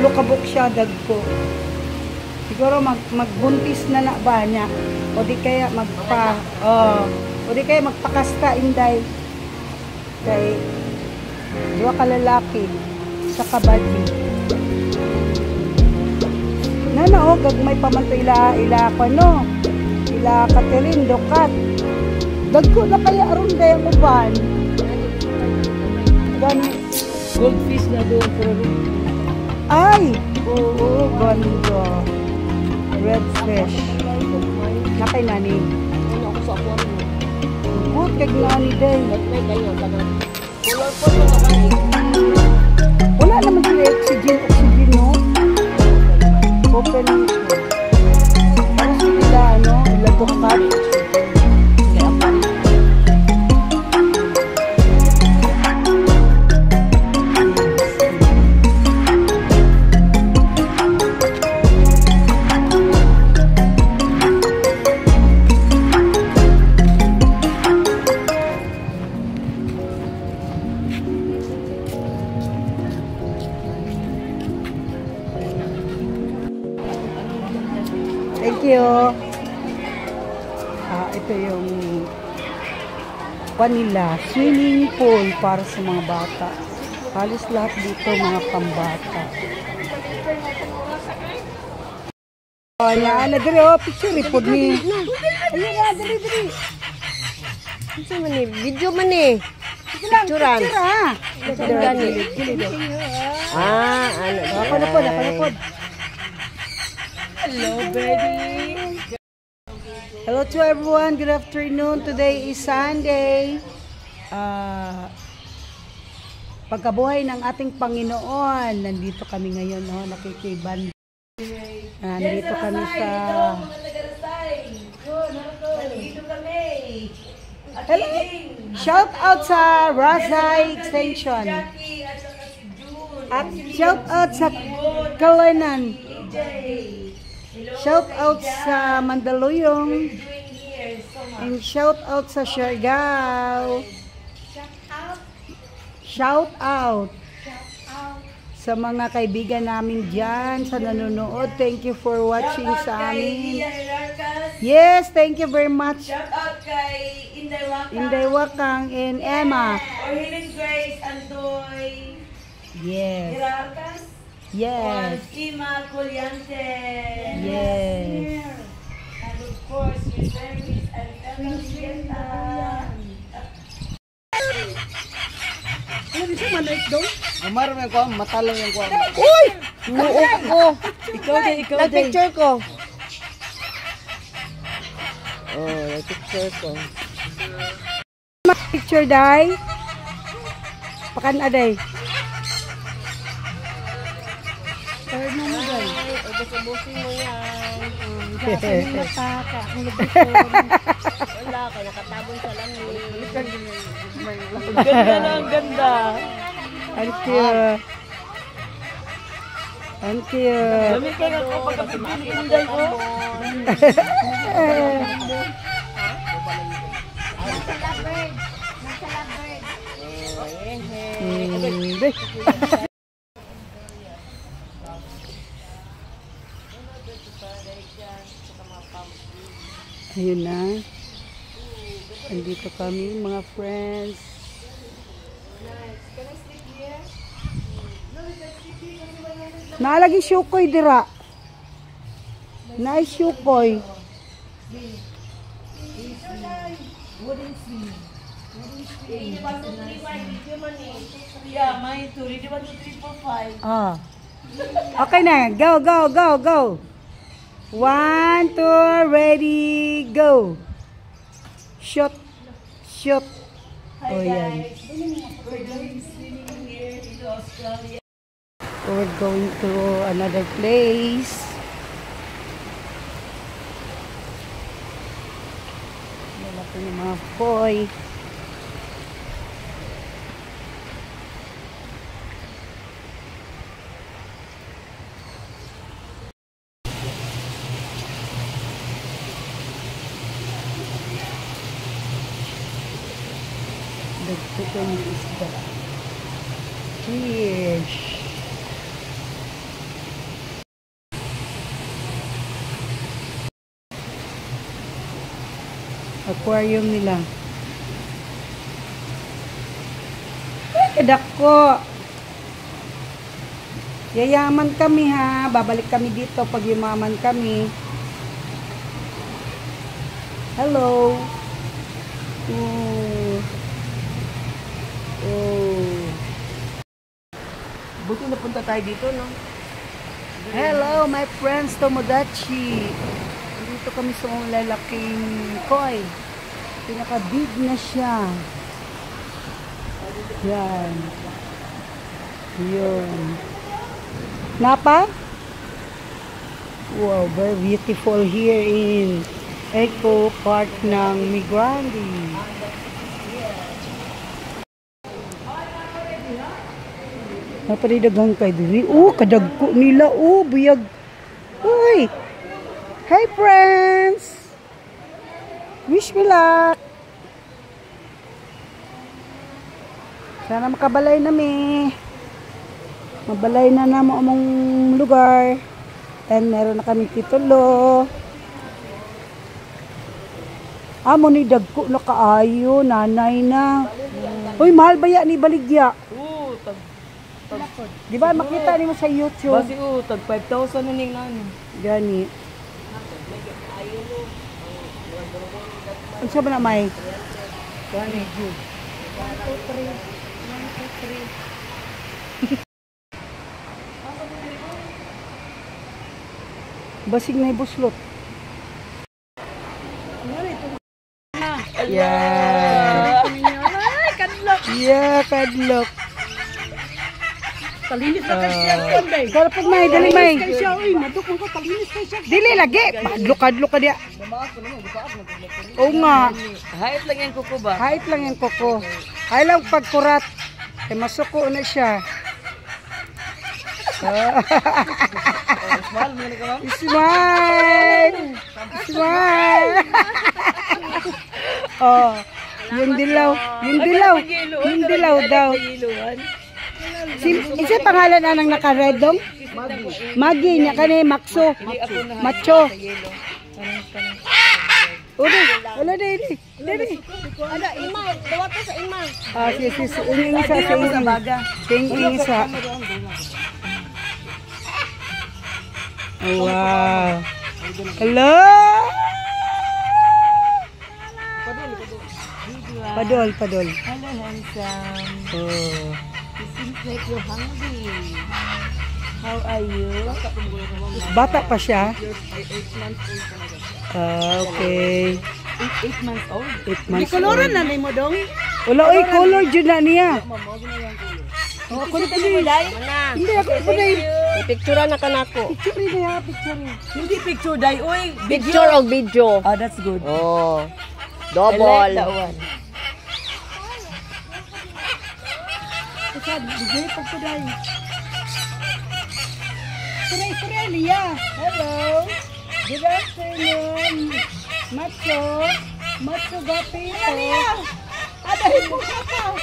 tulo ka buk siya dagko. Siguro magbuntis na ba niya. O di kaya magpakasta inday. Kay dua ka lalaki sa kabadi. Nana gagmay pa man to ila ko no. Ila Catherine Dokat. Dagko na kaya aron dayang uban. Gani goldfish na doon pero ay, oo, ganda. Red fish. Nakay nani. ano ako sa aquarium. Good kag nani day. May kayo taga. Color po yung kabahay. Wala naman sila oxygen no? Open ito. Parang sila ila Dokat. Thank you. Ito yung nila, swimming pool para sa mga bata. Halos lahat dito mga pambata. Ana diri picture report ni. Ayun na diri. Ano man ni? Video man ni. Picturean. Picturean ni. Ano? Ako na po. Hello, baby. Hello to everyone. Good afternoon. Today is Sunday. Pagkabuhay ng ating Panginoon. Nandito kami ngayon, nakikiban. Nandito kami sa... Hello. Shout out sa Rasay Extension. At shout out sa Kalanan. Shout out sa Mandaluyong. And shout out sa Siargao. Shout out sa mga kaibigan namin dyan sa nanonood. Thank you for watching sa amin. Yes, thank you very much. Shout out kay Inday Wakang and Emma. Or Helen Grace Andoy. Yes. Hirarcas. Yes. Or Ima Culiante. Yes. And of course, Miss Service and Emma Sienta. Ano di siya maliit daw? Gumar mo ko, matalang yung ko. Uy! Nuok ko. Ikaw din. Nag-picture ko. Oh, nag-picture ko. Picture day. Pakan aday. Third na mo day. Ubus-ubusin mo yan. Kasi mata ka. Wala ka, nakatabon sa langit. Ganda na ang ganda. Thank you. Thank you. Dami ka nga ko pagkapitinday ko. Ayun na. Andito kami mga friends. Naalagi syukoy dira. Nice syukoy. Yeah, mine too. Ready 1, 2, 3, 4, 5. Ah. Okay na. Go, go, go, go. 1, 2, ready, go. Shot. Shot. Oh, yan. We're going swimming here in Australia. We're going to another place. Wala po yung mga boy. Dagputo ng isda. Fish. Aquarium nila. Kadako. Yayaman kami ha. Babalik kami dito pag yumaman kami. Hello. Buti napunta tayo dito, no? Hello, my friends, Tomodachi. Dito kami sa lalaking koi. Pinaka-big na siya. Yan. Yun. Napa? Wow, very beautiful here in Eco Park ng Migrandi. Napanidagang kay diri. Kadagko nila. Buyag. Uy! Hi, friends! Wish me luck! Sana makabalay na mi. Mabalay na mo among lugar. And meron na kami titulo. Amo ni dagko na kaayo. Nanay na. Uy, mahal ba yan ni Baligya? Di ba makita ni mo sa YouTube? Basi tag 5,000 na ning nani. Gani. Ano sa ba na may? Gani. 1, 2, 3. Basig na ibuslot. Yeah. Yeah, kadlok. Kalinis na siya. Kalapag may, dali may. Uy, madukong ko, kalinis ka siya. Dili lagi. Kadlok ka dia. Oo nga. Height lang yan kuko ba? Height lang yung koko. Ay lang pagkurat. Ay masuko na siya. Smile mo ka ba? Smile! Smile! Oh, yung dilaw. Yung dilaw. Yung dilaw daw. Isa pangalan na nang naka-redong? Magi niya kani Maxo. Macho. Udah, wala dili. Dili. Ada ima, dawa to sa ima. Si ini isa sa ini. Ting isa. Wow. Hello. Padol. Hello, handsome. Oh. You seem like you're hungry. How are you? Bata pa siya. 8 months old talaga. Okay. 8 months old? 8 months Koloran old. na mo dong. Wala, oy, color dyan na niya. Oh, kuno pa ni Day? Hindi ako pa na Picture na kanako. Picture na ya, picture. Hindi picture day, uy. Picture o video? Oh, that's good. Oh. I Double. like that one. Kasi bigay pag kuday. Suray, Lia. Hello. Good afternoon. Macho gapito. Adahin mo ka pa.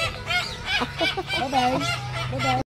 Bye-bye.